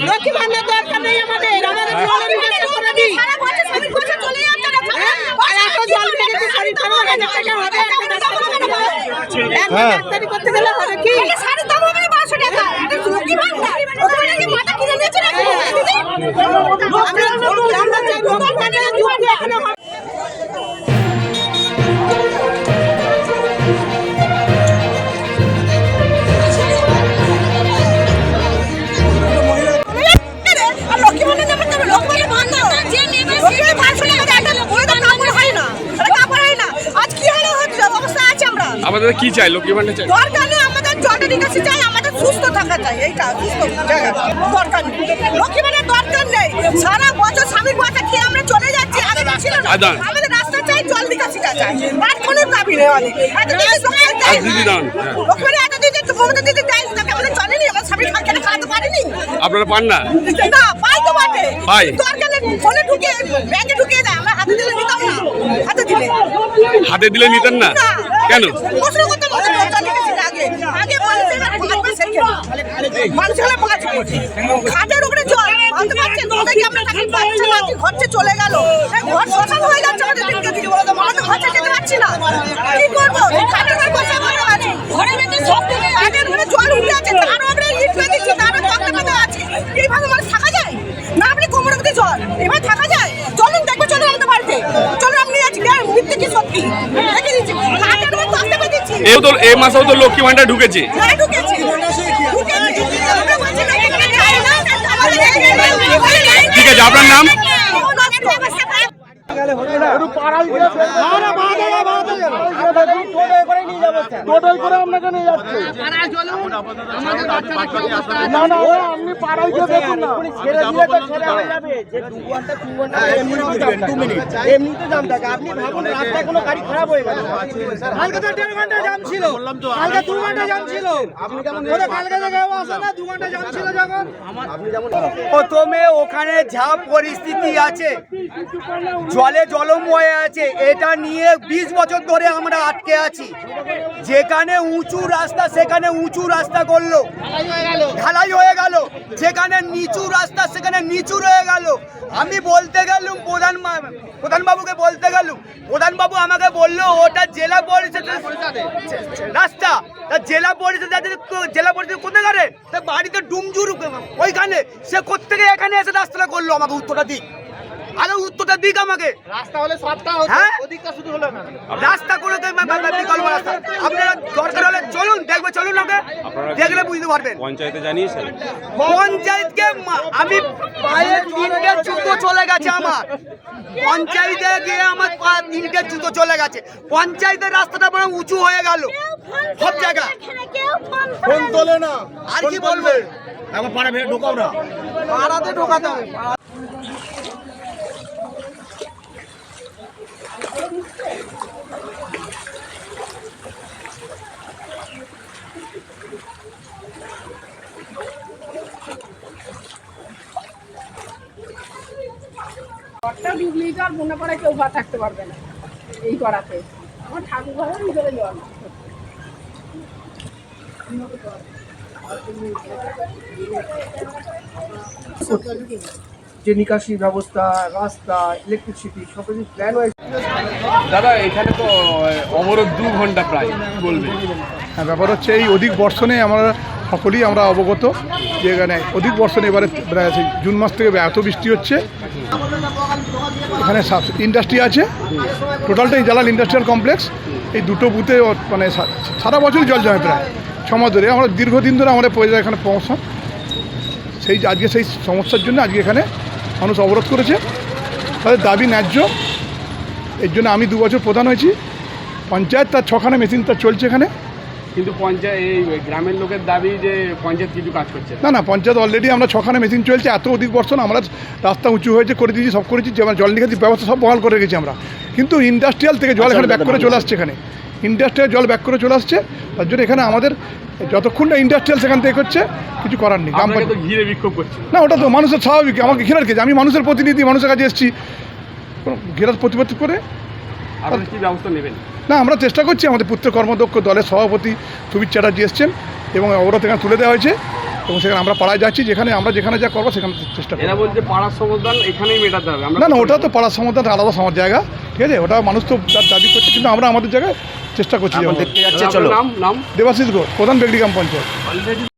লক্ষ্মী ভান্ডার দরকার নেই আমাদের জলের ব্যবস্থা করে দিই। সারা বছর সবই বছর চলে যাচ্ছে না, আর এত জল বেড়ে গেছে, সরি 15,000 টাকা হবে একটা ডাক্তারি করতে গেলে হবে কি? সাড়ে দাম হবে 500 টাকা। এটা লক্ষ্মী ভান্ডার, ওখানে কি মাথা কিনে নিয়েছে নাকি? আমরা চাই নতুন ভান্ডার যুক্তি এখনো হবে। আমাদের কি চাই? লক্ষ্মী ভান্ডার চাই, দরকার নেই আমাদের জলের নিকাশি চাই, আমাদের সুস্থ থাকা চাই, এইটা সুস্থ জায়গা দরকার নেই। লক্ষ্মী ভান্ডার দরকার নেই, সারা বছর স্বামীর পয়সা খেয়ে আমরা চলে যাচ্ছি, আগে ছিল না। আমাদের রাস্তা চাই, জল নিকাশিটা চাই, আর কোনো দাবি নেই আমাদের। লক্ষ্মী ভান্ডার এত দিতে তো মমতা দিতে চাই, আমাদের চলেনি, আমার স্বামীর খেলে খাওয়াতে পারেনি। আপনারা পান না? না পাই তো বটে, পাই দরকার নেই, ফোনে ঢুকে ব্যাংকে ঢুকিয়ে দেয়, আমরা হাতে দিলে নিতাম না। হাতে দিলে নিতেন না কেন? প্রশ্ন করতে আগে আগে মানুষ হলে খাটের উপরে জল বলতে পারছেন, কি আমরা টাকা পাচ্ছি না, ঘরছে চলে গেল, ঘর শ্মশান হয়ে যাচ্ছে আমাদের দিনকে দিকে, আমরা তো ঘরছে যেতে পারছি না, কি করবো? খাটের উপরে বসে আমরা আছি, ঘরের ভেতরে সব থেকে খাটের উপরে জল উঠে আছে, তার উপরে ইট পেয়ে দিচ্ছি, তার উপরে তক্তা পেতে আছে, এইভাবে মানুষ থাকা যায় না? আপনি কোমরের মধ্যে জল এবার থাকা যায়? চলুন দেখবে, চলুন আমাদের বাড়িতে চলুন, আমি নিয়ে যাচ্ছি, মিথ্যে কি সত্যি দেখে দিচ্ছি, খাটের উপরে তক্তা পেয়ে দিচ্ছি। এই মাসেও তো লক্ষ্মী ভান্ডার ঢুকেছে। ঠিক আছে, আপনার নাম? এমনিতে জাম থাকে, আপনি ভাবুন রাস্তায় কোনো গাড়ি খারাপ হয়ে গেল, কালকে তো 1.5 ঘন্টা জাম ছিল, কালকে 2 ঘন্টা জাম ছিল, কালকে থেকে আসে না 2 ঘন্টা জাম ছিল। যখন প্রথমে ওখানে যা পরিস্থিতি আছে, জলে জলময় আছে, এটা নিয়ে 20 বছর ধরে আমরা আটকে আছি। যেখানে উঁচু রাস্তা সেখানে উঁচু রাস্তা করলো, ঢালাই হয়ে গেল, যেখানে নিচু রাস্তা সেখানে নিচু রয়ে গেল। আমি বলতে গেলুম প্রধানবাবুকে বলতে গেলুম, প্রধানবাবু আমাকে বললো ওটা জেলা পরিষদের রাস্তা, জেলা পরিষদ কোথায় গেলে বাড়িতে ডুমজুর ওইখানে, সে কোত্থেকে এখানে এসে রাস্তাটা করলো? আমাকে উত্তরটা দিক, আগে উত্তরটা দিক আমাকে। রাস্তা হলে সবটা হতো, ওদিকটা শুধু হলো না, রাস্তা করে বিকল্প রাস্তা। আপনারা দরকার হলে চলুন, দেখবে, চলুন, আমাকে দেখলে বুঝতে পারবেন। পঞ্চায়েতে জানিয়েছেন? পঞ্চায়েতকে আমি পায়ে 3টে জুতো চলে গেছে আমার, পঞ্চায়েতে গিয়ে আমার 3টে জুতো চলে গেছে। পঞ্চায়েতের রাস্তাটা বড় উঁচু হয়ে গেল সব জায়গা, ফোন তোলে না, আর কি বলবে? আমার পাড়া ভেঙে ঢোকাও না, পাড়াতে ঢোকাতে হবে। ডুবলি জল মনে করে কেউ বা থাকতে পারবে না এই করাতে, আমার ঠাকুর ঘরে ভিতরে জল। যে নিকাশি ব্যবস্থা, রাস্তা, ইলেকট্রিসিটি সব কিছু প্ল্যান হয়েছে। দাদা এখানে তো অবরোধ 2 ঘন্টা প্রায়, কি বলবেন? হ্যাঁ, ব্যাপার হচ্ছে এই অধিক বর্ষণে আমরা সকলেই আমরা অবগত যে এখানে অধিক বর্ষণে এবারে জুন মাস থেকে এত বৃষ্টি হচ্ছে। এখানে ইন্ডাস্ট্রি আছে, টোটালটাই জালাল ইন্ডাস্ট্রিয়াল কমপ্লেক্স, এই দুটো বুথে মানে সারা বছরই জল জমে প্রায় 6 মাস ধরে। আমরা দীর্ঘদিন ধরে আমাদের পরিবার এখানে সমস্যা, আজকে সেই সমস্যার জন্য আজকে এখানে মানুষ অবরোধ করেছে, তাদের দাবি ন্যায্য। এর জন্য আমি 2 বছর প্রধান হয়েছি। পঞ্চায়েত তার 6খানা মেশিন তার চলছে এখানে, কিন্তু পঞ্চায়েত এই গ্রামের লোকের দাবি যে পঞ্চায়েত কিছু কাজ করছে না। পঞ্চায়েত অলরেডি আমরা 6খানা মেশিন চলছে, এত অধিক বর্ষণ আমরা রাস্তা উঁচু হয়েছে করে দিয়েছি, সব করেছি, যেমন জল নিকাশি ব্যবস্থা সব বহাল করে রেখেছি আমরা। কিন্তু ইন্ডাস্ট্রিয়াল থেকে জল এখানে ব্যাক করে চলে আসছে, এখানে ইন্ডাস্ট্রিয়াল জল ব্যাক করে চলে আসছে। তার জন্য এখানে আমাদের যতক্ষণ না ইন্ডাস্ট্রিয়াল সেখান থেকে করছে কিছু করার নেই। ঘিরে বিক্ষোভ করছে না, ওটা তো মানুষের স্বাভাবিক, আমাকে ঘেরার কিছু, আমি মানুষের প্রতিনিধি, মানুষের কাছে এসেছি, ঘেরার প্রতিবাদ করে কি ব্যবস্থা নেবেন? না, আমরা চেষ্টা করছি। আমাদের পুত্র কর্মদক্ষ দলের সভাপতি সুবীর চ্যাটার্জি এসছেন এবং অবরোধ এখানে তুলে দেওয়া হয়েছে এবং সেখানে আমরা পাড়ায় যাচ্ছি, আমরা যেখানে যা করবো সেখানে চেষ্টা করবো। এরা বলছে পাড়ার সমাধান এখানেই মেটাতে হবে। না না, ওটা তো পাড়ার সমাধান আলাদা সমাজ জায়গা, ঠিক আছে, ওটা মানুষ তো তার দাবি করছে, কিন্তু আমরা আমাদের জায়গায় চেষ্টা করছি। এখন দেখতে যাচ্ছে, চলো। নাম দেবাশিস ঘোষ, প্রধান বেগড়ি গ্রাম পঞ্চায়েত।